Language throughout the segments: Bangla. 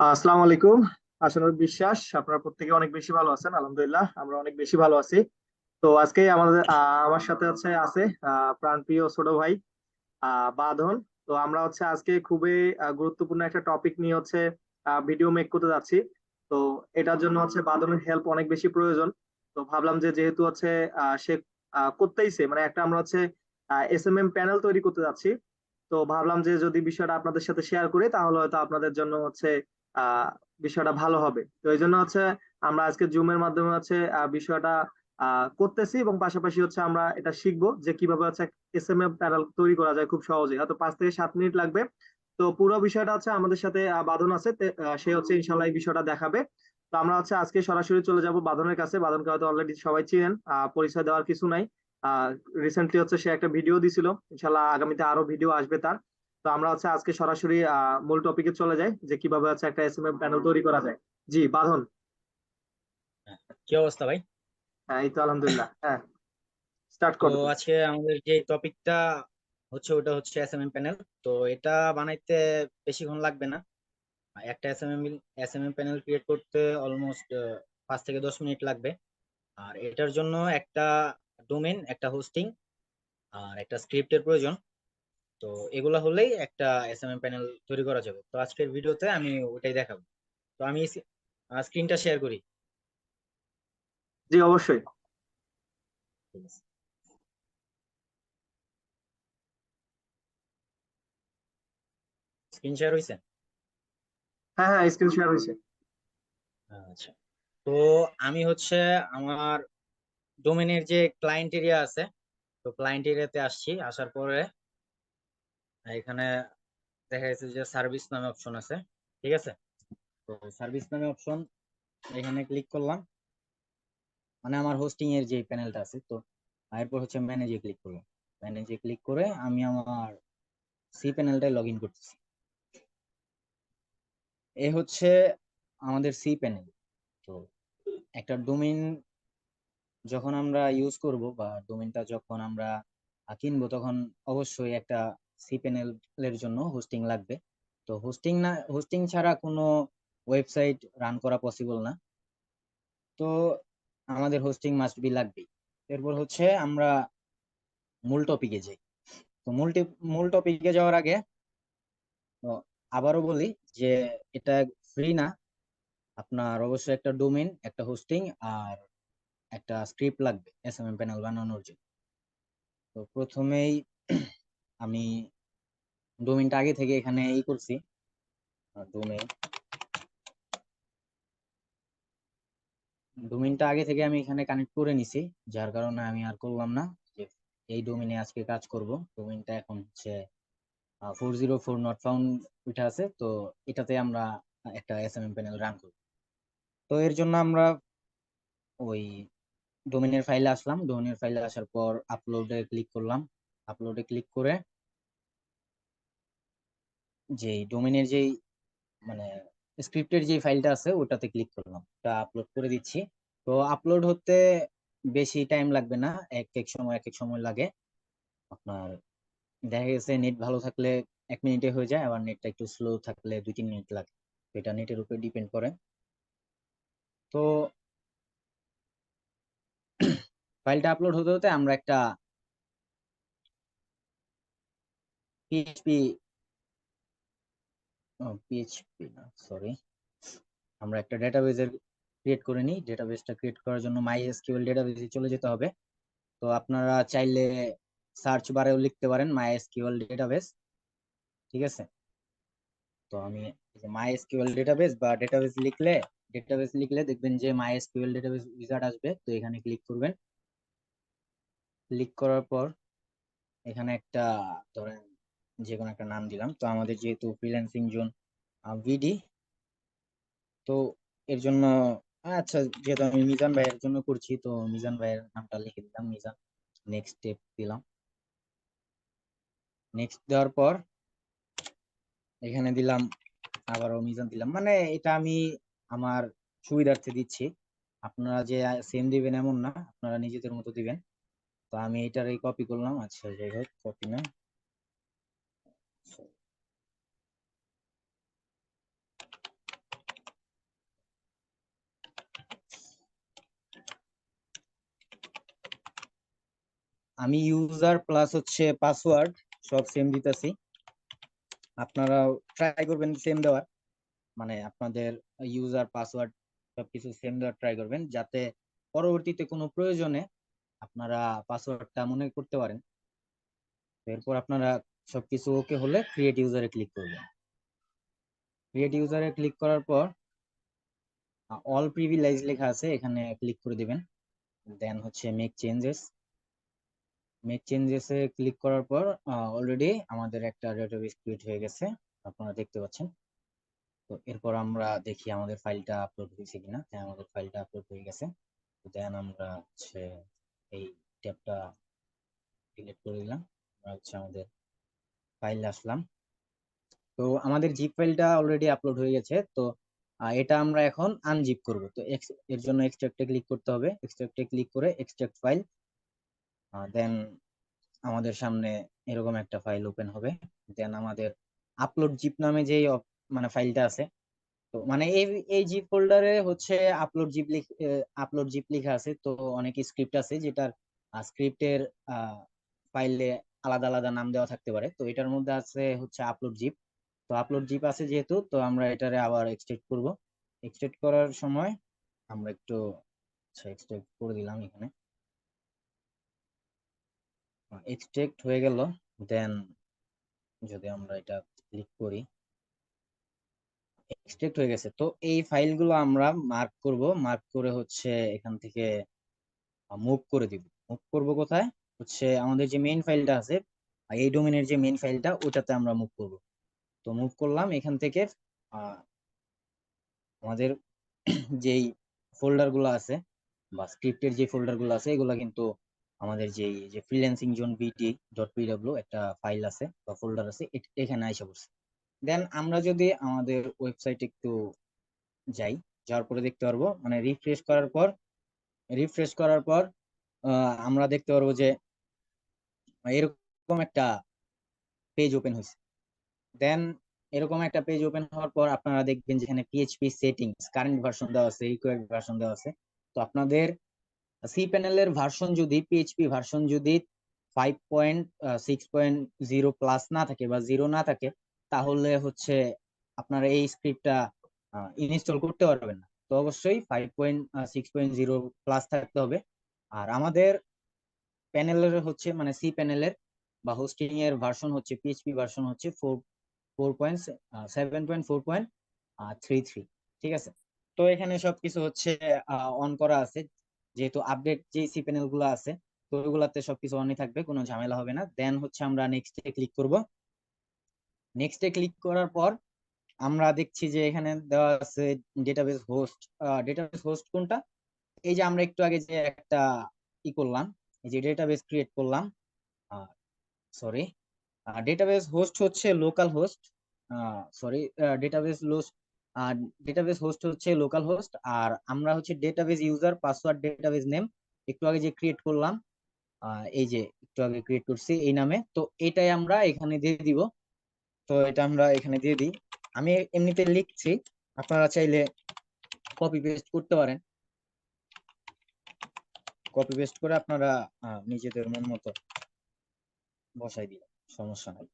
আসসালামু আলাইকুম। আসলে বিশ্বাস আপনারা প্রত্যেকে অনেক বেশি ভালো আছেন। আলহামদুলিল্লাহ আমরা অনেক বেশি ভালো আছি। তো আজকে আমার সাথে আছে প্রাণপ্রিয় ছোট ভাই বাঁধন। তো আমরা আজকে খুবই গুরুত্বপূর্ণ একটা টপিক নিয়ে ভিডিও মেক করতে যাচ্ছি। তো এটার জন্য বাঁধনের হেল্প অনেক বেশি প্রয়োজন। তো ভাবলাম যে যেহেতু সে করতেইছে মানে একটা আমরা SMM প্যানেল তৈরি করতে যাচ্ছি। তো ভাবলাম যে যদি বিষয়টা আপনাদের সাথে শেয়ার করি তাহলে হয়তো আপনাদের জন্য আহ বিষয়টা ভালো হবে। তো এই জন্য আমরা আজকে জুমের মাধ্যমে বিষয়টা করতেছি, এবং পাশাপাশি আমরা এটা শিখবো যে কিভাবে SMM প্যানেল তৈরি করা যায় খুব সহজে, হয়তো 5 থেকে 7 মিনিট লাগবে। তো পুরো বিষয়টা আমাদের সাথে বাঁধন আছে, সে ইনশাল্লাহ এই বিষয়টা দেখাবে। তো আমরা আজকে সরাসরি চলে যাব বাঁধনের কাছে। বাঁধনকে হয়তো অলরেডি সবাই চিনেন, পরিচয় দেওয়ার কিছু নাই। রিসেন্টলি সে একটা ভিডিও দিছিল, ইনশাল্লাহ আগামীতে আরো ভিডিও আসবে তার। তো আমরা আজকে সরাসরি মূল টপিকে চলে যাই যে কিভাবে একটা SMM প্যানেল তৈরি করা যায়। জি বাঁধন। হ্যাঁ, কি অবস্থা ভাই? হ্যাঁ, এই তো আলহামদুলিল্লাহ। হ্যাঁ, স্টার্ট তো করো তুমি। আজকে আমাদের যে টপিকটা ওটা হচ্ছে এসএমএম প্যানেল। তো এটা বানাইতে বেশিক্ষণ লাগবে না। একটা এসএমএম প্যানেল ক্রিয়েট করতে অলমোস্ট 5 থেকে 10 মিনিট লাগবে। আর এটার জন্য একটা ডোমেন, একটা হোস্টিং আর একটা স্ক্রিপ্টের প্রয়োজন। তো এগুলা হলেই একটা এসএমএম প্যানেল তৈরি করা যাবে। তো আজকের ভিডিওতে আমি ওটাই দেখাবো। তো আমি স্ক্রিনটা শেয়ার করি। জি অবশ্যই। ঠিক আছে, স্ক্রিন শেয়ার হয়েছে। হ্যাঁ হ্যাঁ, স্ক্রিন শেয়ার হয়েছে। আচ্ছা, তো আমি আমার ডোমেনের যে ক্লায়েন্ট এরিয়া আছে, তো ক্লায়েন্ট এরিয়াতে আসছি। আসার পরে এখানে দেখা যাচ্ছে যে সার্ভিস নামে অপশন আছে। ঠিক আছে, তো সার্ভিস নামে অপশন এখানে ক্লিক করলাম, মানে আমার হোস্টিং এর যে প্যানেলটা আছে। তো এরপর ম্যানেজে ক্লিক করলাম। ম্যানেজে ক্লিক করে আমি আমার সি প্যানেলটায় লগ ইন করতেছি। এ হচ্ছে আমাদের সি প্যানেল। তো একটা ডোমেইন যখন আমরা ইউজ করব বা ডোমেইনটা যখন আমরা কিনবো, তখন অবশ্যই একটা সি প্যানেলের জন্য হোস্টিং লাগবে। তো হোস্টিং ছাড়া কোনো ওয়েবসাইট রান করা পসিবল না। তো আমাদের হোস্টিং মাস্ট বি লাগবেই। এরপর আমরা মূল টপিকে যাই। তো মূল টপিকে যাওয়ার আগে তো আবারও বলি যে এটা ফ্রি না। আপনার অবশ্যই একটা ডোমেইন, একটা হোস্টিং আর একটা স্ক্রিপ্ট লাগবে এসএমএম প্যানেল বানানোর জন্য। তো প্রথমেই আমি ডোমেইনটা আগে থেকে এখানে করছি। ডোমেইন ডোমেইনটা আগে থেকে আমি এখানে কানেক্ট করে নিছি, যার কারণে আমি আর করলাম না যে এই ডোমেইনে আজকে কাজ করব। ডোমেইনটা এখন 404 নট ফাউন্ড উঠে আছে। তো এটাতে আমরা একটা এসএমএম প্যানেল রান করব। তো এর জন্য আমরা ওই ডোমেইনের ফাইলে আসার পর আপলোডে ক্লিক করলাম। আপলোডে ক্লিক করে যে ডোমেইনের যেই মানে স্ক্রিপ্টের যে ফাইলটা আছে ওটাতে ক্লিক করলাম, ওটা আপলোড করে দিচ্ছি। তো আপলোড হতে বেশি টাইম লাগবে না, এক এক সময় লাগে। আপনার দেখা গেছে নেট ভালো থাকলে 1 মিনিটে হয়ে যায়, আবার নেটটা একটু স্লো থাকলে 2-3 মিনিট লাগে। তো এটা নেটের উপর ডিপেন্ড করে। তো ফাইলটা আপলোড হতে হতে আমরা একটা পিএইচপি পিএইচপি না, সরি, আমরা একটা ডেটাবেজের ক্রিয়েট করে নিই। ডেটাবেসটা ক্রিয়েট করার জন্য মাই এসকিউএল ডেটাবেসে চলে যেতে হবে। তো আপনারা চাইলে সার্চ বারেও লিখতে পারেন মাই এসকিউএল ডেটাবেস। ঠিক আছে, তো আমি মাই এসকিউএল ডেটাবেস বা ডেটাবেস লিখলে দেখবেন যে মাই এসকিউএল ডেটাবেস উইজার্ড আসবে। তো এখানে ক্লিক করবেন। ক্লিক করার পর এখানে একটা, ধরেন, যে কোনো একটা নাম দিলাম। তো আমাদের যেহেতু ফ্রিল্যান্সিং জোন ভিডি, তো এর জন্য আচ্ছা, যেহেতু আমি মিজান ভাইয়ের জন্য করছি, তো মিজান ভাইয়ের নামটা লিখে দিলাম, মিজান। নেক্সট স্টেপ দিলাম। নেক্সট দেওয়ার পর এখানে দিলাম, আবারও মিজান দিলাম। মানে এটা আমি আমার সুবিধার্থে দিচ্ছি। আপনারা যে সেম দিবেন এমন না, আপনারা নিজেদের মতো দিবেন। তো আমি এটারই কপি করলাম। আচ্ছা, যাই হোক, কপি না, আমি ইউজার প্লাস হচ্ছে পাসওয়ার্ড সব সেম দিতেছি। আপনারা ট্রাই করবেন সেম দেওয়ার, মানে আপনাদের ইউজার পাসওয়ার্ড সবকিছু সেম দেওয়ার ট্রাই করবেন, যাতে পরবর্তীতে কোনো প্রয়োজনে আপনারা পাসওয়ার্ডটা মনে করতে পারেন। এরপর আপনারা সবকিছু ওকে হলে ক্রিয়েট ইউজারে ক্লিক করবেন। ক্রিয়েট ইউজারে ক্লিক করার পর অল প্রিভিলেজ লেখা আছে, এখানে ক্লিক করে দিবেন। দেন হচ্ছে মেক চেঞ্জেস। মেক চেঞ্জেস এ ক্লিক করার পর অলরেডি আমাদের একটা ডেটাবেস ক্রিয়েট হয়ে গেছে, আপনারা দেখতে পাচ্ছেন। তো এরপর আমরা দেখি আমাদের ফাইলটা আপলোড হয়েছে কিনা। হ্যাঁ, আমাদের ফাইলটা আপলোড হয়ে গেছে। দেন আমরা হচ্ছে এই ট্যাবটা ডিলিট করে দিলাম। আমরা হচ্ছে আমাদের ফাইলে আসলাম। তো আমাদের জিপ ফাইলটা অলরেডি আপলোড হয়ে গেছে। তো এটা আমরা এখন আনজিপ করব। তো এর জন্য এক্সট্রাক্টে ক্লিক করতে হবে। এক্সট্রাক্টে ক্লিক করে এক্সট্রাক্ট ফাইল, দেন আমাদের সামনে এরকম একটা ফাইল ওপেন হবে। দেন আমাদের আপলোড জিপ নামে যে মানে ফাইলটা আছে, তো মানে এই এই জিপ ফোল্ডারে হচ্ছে আপলোড জিপ লেখা আছে। তো অনেক স্ক্রিপ্ট আছে যেটার স্ক্রিপ্টের ফাইলে আলাদা আলাদা নাম দেওয়া থাকতে পারে। তো এটার মধ্যে আছে হচ্ছে আপলোড জিপ। তো আপলোড জিপ আছে যেহেতু, তো আমরা এটারে আবার এক্সট্রাক্ট করব। এক্সট্রাক্ট করার সময় আমরা একটু এক্সট্রাক্ট করে দিলাম এখানে। এক্সট্রাক্ট হয়ে গেল। দেন যদি আমরা এটা ক্লিক করি, এক্সট্রাক্ট হয়ে গেছে। তো এই ফাইলগুলো আমরা মার্ক করব, মার্ক করে হচ্ছে এখান থেকে মুভ করে দিব। মুভ করব কোথায়? হচ্ছে আমাদের যে মেইন ফাইলটা আছে, এই ডোমেনের যে মেইন ফাইলটা, ওটাতে আমরা মুভ করব। তো মুভ করলাম এখান থেকে। আহ, আমাদের যেই ফোল্ডার গুলো আছে বা স্ক্রিপ্টের যে ফোল্ডার গুলো আছে, এগুলা কিন্তু আমাদের যে ফ্রিল্যান্সিং জোন বিটি ডট পিডব্লিউ একটা ফাইল আছে বা ফোল্ডার আছে, এখানে আইসা পড়ছে। দেন আমরা যদি আমাদের ওয়েবসাইটে একটু যাই, যাওয়ার পরে দেখতে পারবো, মানে রিফ্রেশ করার পর আমরা দেখতে পারবো যে এরকম একটা পেজ ওপেন হয়েছে। দেন এরকম একটা পেজ ওপেন হওয়ার পর আপনারা দেখবেন যেখানে পিএইচপি সেটিংস কারেন্ট ভার্সন দেওয়া আছে, রিকোয়ার্ড ভার্সন দেওয়া আছে। তো আপনাদের সি প্যানেলের ভার্সন যদি, পিএইচপি ভার্সন যদি 5.6.0 প্লাস না থাকে বা জিরো না থাকে, তাহলে হচ্ছে আপনারা এই স্ক্রিপ্টটা ইনস্টল করতে পারবেন না। তো অবশ্যই 5.6.0 প্লাস থাকতে হবে। আর আমাদের প্যানেলের হচ্ছে মানে সি প্যানেলের বা হোস্টিং এর ভার্সন হচ্ছে, পিএইচপি ভার্সন হচ্ছে 7.33। ঠিক আছে। তো এখানে সবকিছু হচ্ছে অন করা আছে, যেহেতু আপডেট যে সি প্যানেল গুলো আছে, তো ওইগুলাতে সবকিছু অনই থাকবে, কোনো ঝামেলা হবে না। দেন হচ্ছে আমরা নেক্সট এ ক্লিক করব। নেক্সট এ ক্লিক করার পর আমরা দেখছি যে এখানে দেওয়া আছে ডেটাবেস হোস্ট। ডেটাবেস হোস্ট কোনটা? এই যে আমরা একটু আগে যে একটা করলাম, এই যে ডেটাবেস ক্রিয়েট করলাম, সরি, ডেটাবেস হোস্ট হচ্ছে local host. Sorry, database lost database host হচ্ছে লোকাল হোস্ট। আর আমরা হচ্ছে database user password database name একটু আগে যে ক্রিয়েট করলাম, এই যে একটু আগে ক্রিয়েট করছি এই নামে, তো এটাই আমরা এখানে দিয়ে দিব। তো এটা আমরা এখানে দিয়ে দিই। আমি এমনিতে লিখছি, আপনারা চাইলে কপি পেস্ট করতে পারেন। কপি পেস্ট করে আপনারা নিজেদের মন মতো বসাই দিন, সমস্যা নাই।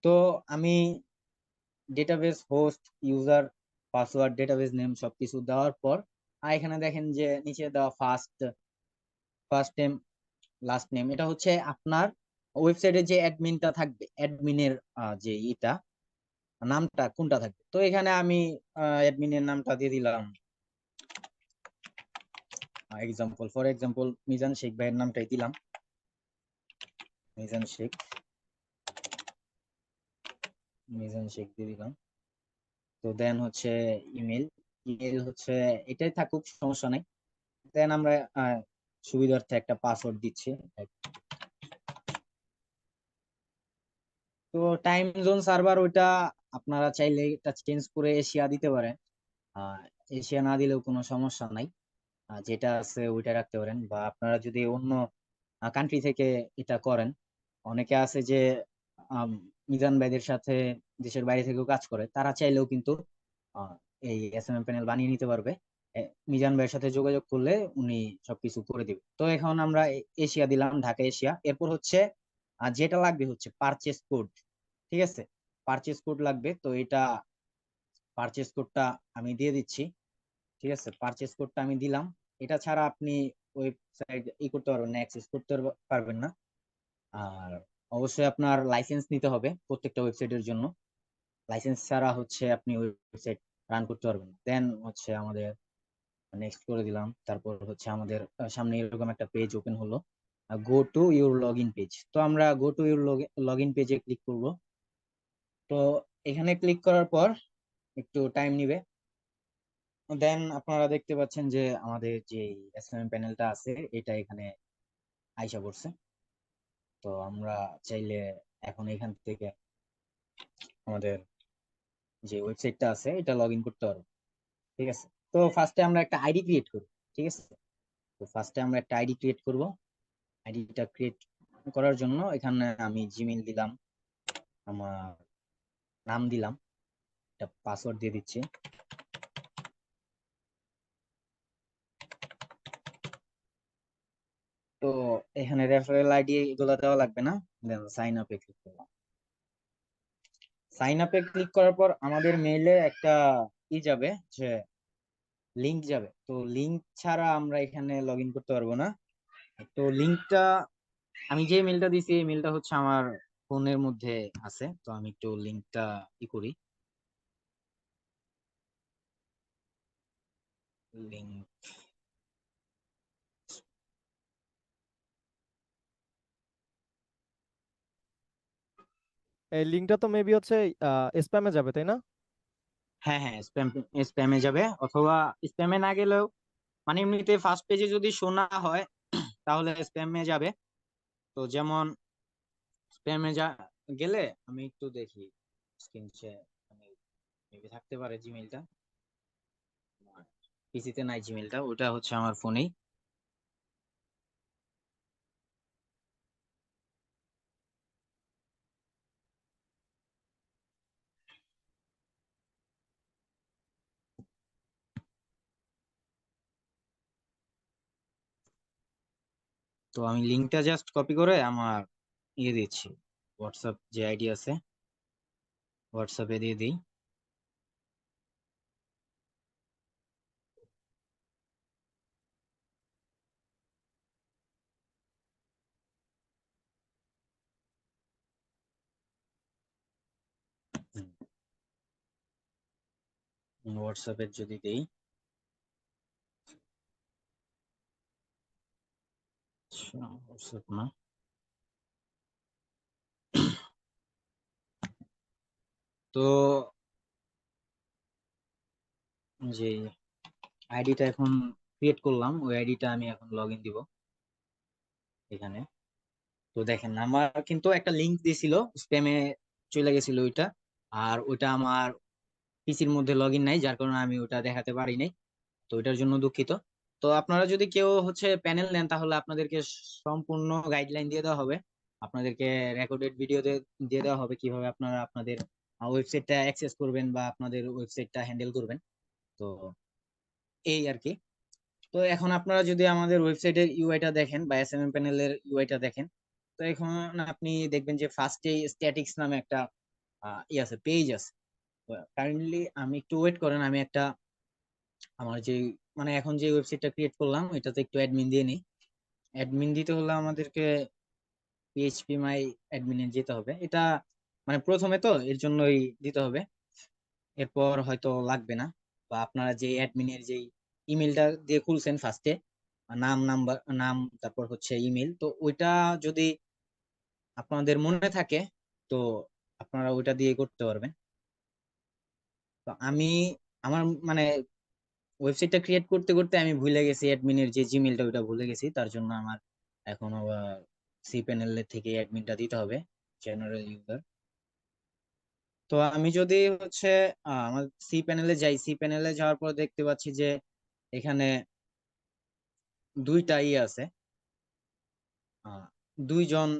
তো আমি database host user password database name সবকিছু দেওয়ার পর এখানে দেখেন যে নিচে দেওয়া first first name last name, এটা হচ্ছে আপনার ওয়েবসাইটে যে অ্যাডমিনটা থাকবে, অ্যাডমিনের যে নামটা কোনটা থাকবে। তো এখানে আমি অ্যাডমিনের নামটা দিয়ে দিলাম ফর এক্সাম্পল মিজান শেখ ভাইয়ের নামটাই দিলাম, মিজান শেখ। মিজান শেখ দিয়ে দিলাম। তো দেন হচ্ছে ইমেল, ইমেল হচ্ছে এটাই থাকুক, সমস্যা নাই। দেন আমরা সুবিধার্থে একটা পাসওয়ার্ড দিচ্ছি। তো টাইম জোন সার্ভার ওইটা আপনারা চাইলে এটা চেঞ্জ করে এশিয়া দিতে পারেন। এশিয়া না দিলেও কোনো সমস্যা নাই, যেটা আছে ওইটা রাখতে পারেন। বা আপনারা যদি অন্য কান্ট্রি থেকে এটা করেন, অনেকে আছে যে আম, মিজান ভাইদের সাথে দেশের বাইরে থেকেও কাজ করে, তারা চাইলেও কিন্তু আহ, এই এসএমএম প্যানেল বানিয়ে নিতে পারবে। মিজান ভাইয়ের সাথে যোগাযোগ করলে উনি সবকিছু করে দিবে। তো এখন আমরা এশিয়া দিলাম, ঢাকা এশিয়া। এরপর হচ্ছে যেটা লাগবে হচ্ছে পারচেস কোড। ঠিক আছে, পারচেস কোড লাগবে। তো এটা পারচেস কোডটা আমি দিয়ে দিচ্ছি। ঠিক আছে, পারচেস কোডটা আমি দিলাম। এটা ছাড়া আপনি ওয়েবসাইট করতে পারবেন না, অ্যাক্সেস করতে পারবেন না। আর অবশ্যই আপনার লাইসেন্স নিতে হবে প্রত্যেকটা ওয়েবসাইটের জন্য। লাইসেন্স ছাড়া হচ্ছে আপনি ওয়েবসাইট রান করতে পারবেন না। দেন হচ্ছে আমাদের নেক্সট করে দিলাম। তারপর হচ্ছে আমাদের সামনে এরকম একটা পেজ ওপেন হলো, go to your log in page. তো আমরা go to your log in পেজে ক্লিক করব। তো এখানে ক্লিক করার পর একটু টাইম নিবে। দেন আপনারা দেখতে পাচ্ছেন যে আমাদের যে এসএমএম প্যানেলটা আছে এটা এখানে আইসা পড়ছে। তো আমরা চাইলে এখন এখান থেকে আমাদের যে ওয়েবসাইটটা আছে এটা লগ ইন করতে পারবো। ঠিক আছে, তো ফার্স্টে আমরা একটা আইডি ক্রিয়েট করব। ঠিক আছে, তো ফার্স্টে আমরা একটা আইডি ক্রিয়েট করব। আইডিটা ক্রিয়েট করার জন্য এখানে আমি জিমেইল দিলাম, আমার নাম দিলাম, একটা পাসওয়ার্ড দিয়ে দিচ্ছি। তো এখানে রেফারেল আইডি এগুলো দেওয়া লাগবে না। দেন সাইন আপে ক্লিক করলাম। সাইন আপে ক্লিক করার পর আমাদের মেইলে একটা যাবে, যে লিংক যাবে। তো লিংক ছাড়া আমরা এখানে লগ ইন করতে পারবো না। তো লিংকটা আমি যে মেলটা দিছি এই মেলটা হচ্ছে আমার ফোনের মধ্যে আছে। তো আমি একটু লিংকটা করি। লিংক, এই লিঙ্কটা তো মেবি হচ্ছে স্প্যামে যাবে, তাই না? হ্যাঁ হ্যাঁ, স্প্যামে যাবে, অথবা স্প্যামে না গেলেও মানে এমনিতে ফার্স্ট পেজে যদি শোনা হয় তাহলে স্প্যামে যাবে। তো যেমন স্প্যামে গেলে আমি একটু দেখি স্ক্রিন শেয়ার, আমি মেবি থাকতে পারে জিমেইলটা। পিসিতে নাই জিমেইলটা, ওটা হচ্ছে আমার ফোনেই। তো আমি লিঙ্কটা জাস্ট কপি করে আমার দিচ্ছি, হোয়াটসঅ্যাপ যে আইডি আছে হোয়াটসঅ্যাপে দিয়ে দিই। হোয়াটসঅ্যাপে যদি দেই, হোয়াটসঅ্যাপ না, তো যে আইডিটা এখন ক্রিয়েট করলাম ওই আইডিটা আমি এখন লগ ইন দিব এখানে। তো দেখেন আমার কিন্তু একটা লিংক দিছিল, স্প্যামে চলে গেছিল ওইটা। আর ওইটা আমার পিসির মধ্যে লগ ইন নাই, যার কারণে আমি ওটা দেখাতে পারি নাই। তো এটার জন্য দুঃখিত। তো আপনারা যদি কেউ হচ্ছে প্যানেল নেন তাহলে আপনাদেরকে সম্পূর্ণ গাইডলাইন দিয়ে দেওয়া হবে। আপনাদেরকে রেকর্ডেড ভিডিও দিয়ে দেওয়া হবে কিভাবে আপনারা আপনাদের ওয়েবসাইটটা অ্যাক্সেস করবেন বা আপনাদের ওয়েবসাইটটা হ্যান্ডেল করবেন। তো এই আর কি। তো এখন আপনারা যদি আমাদের ওয়েবসাইটের ইউআইটা দেখেন বা এসএমএম প্যানেলের ইউআইটা দেখেন, তো এখন আপনি দেখবেন যে ফার্স্টে স্ট্যাটিক্স নামে একটা আছে, পেজ আছে। কাইন্ডলি আমি একটু ওয়েট করেন, আমি একটা আমার যে মানে এখন যে ওয়েবসাইটটা ক্রিয়েট করলাম এটাতে একটু অ্যাডমিন দিয়ে নিই। অ্যাডমিন দিতে হলে আমাদেরকে পিএইচপি মাই অ্যাডমিনে যেতে হবে। এটা মানে প্রথমে তো এর জন্যই দিতে হবে, এরপর হয়তো লাগবে না। বা আপনারা যে অ্যাডমিনের যে ইমেলটা দিয়ে খুলছেন ফার্স্টে, নাম নাম্বার নাম তারপর হচ্ছে ইমেল, তো ওইটা যদি আপনাদের মনে থাকে তো আপনারা ওইটা দিয়ে করতে পারবেন। তো আমি আমার মানে ওয়েবসাইটটা ক্রিয়েট করতে করতে আমি ভুলে গেছি অ্যাডমিনের যে জিমেলটা, ওইটা ভুলে গেছি। তার জন্য আমার এখন আবার সি প্যানেল থেকে অ্যাডমিনটা দিতে হবে, জেনারেল ইউজার। তো আমি যদি হচ্ছে আমার সি প্যানেলে যাই, সি প্যানেলে যাওয়ার পর দেখতে পাচ্ছি যে এখানে দুইটা আছে, আহ, দুইজন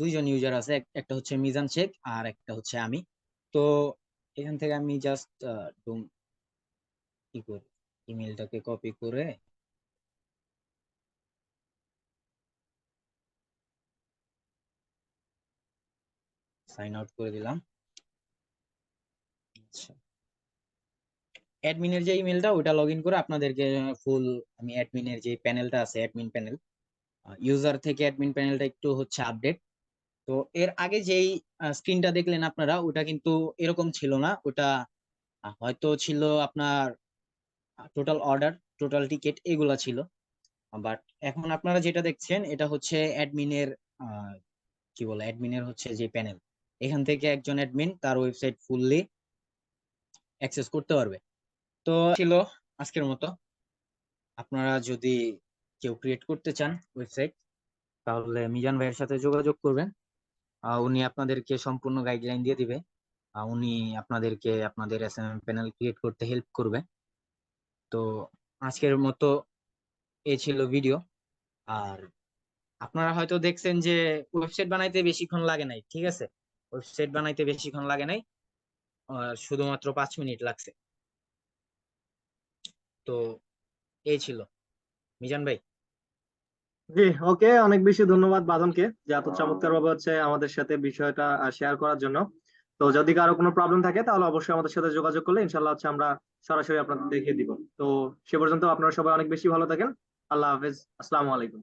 দুইজন ইউজার আছে। একটা হচ্ছে মিজান শেখ আর একটা হচ্ছে আমি। তো এখান থেকে আমি জাস্ট কি করি, ইমেলটাকে কপি করে সাইন আউট করে দিলাম। আচ্ছা, অ্যাডমিনের যে ইমেলটা ওটা লগ ইন করে আপনাদেরকে ফুল, আমি অ্যাডমিনের যে প্যানেলটা আছে, অ্যাডমিন প্যানেল, ইউজার থেকে অ্যাডমিন প্যানেলটা একটু হচ্ছে আপডেট। তো এর আগে যেই স্ক্রিনটা দেখলেন আপনারা, ওটা কিন্তু এরকম ছিল না। ওটা হয়তো ছিল আপনার টোটাল অর্ডার, টোটাল টিকেট এগুলা ছিল। বাট এখন আপনারা যেটা দেখছেন এটা হচ্ছে অ্যাডমিনের, কি বলে, অ্যাডমিনের হচ্ছে যে প্যানেল, এখান থেকে একজন অ্যাডমিন তার ওয়েবসাইট ফুললি অ্যাক্সেস করতে পারবে। তো ছিল আজকের মতো। আপনারা যদি কেউ ক্রিয়েট করতে চান ওয়েবসাইট, তাহলে মিজান ভাইয়ের সাথে যোগাযোগ করবেন। উনি আপনাদেরকে সম্পূর্ণ গাইডলাইন দিয়ে দিবে। উনি আপনাদেরকে আপনাদের এসএমএম প্যানেল ক্রিয়েট করতে হেল্প করবে। তো আজকের মতো এই ছিল ভিডিও। আর আপনারা হয়তো দেখছেন যে ওয়েবসাইট বানাইতে বেশিক্ষণ লাগে নাই, ঠিক আছে, ওয়েবসাইট বানাইতে বেশিক্ষণ লাগে নাই, শুধুমাত্র 5 মিনিট লাগছে। তো এই ছিল মিজান ভাই। জি, ওকে, অনেক বেশি ধন্যবাদ বাদনকে যে এত চমৎকার ভাবে হচ্ছে আমাদের সাথে বিষয়টা শেয়ার করার জন্য। তো যদি কারো কোনো প্রবলেম থাকে তাহলে অবশ্যই আমাদের সাথে যোগাযোগ করলে ইনশাল্লাহ হচ্ছে আমরা সরাসরি আপনাদের দেখিয়ে দিব। তো সে পর্যন্ত আপনারা সবাই অনেক বেশি ভালো থাকেন। আল্লাহ হাফেজ, আসসালামু আলাইকুম।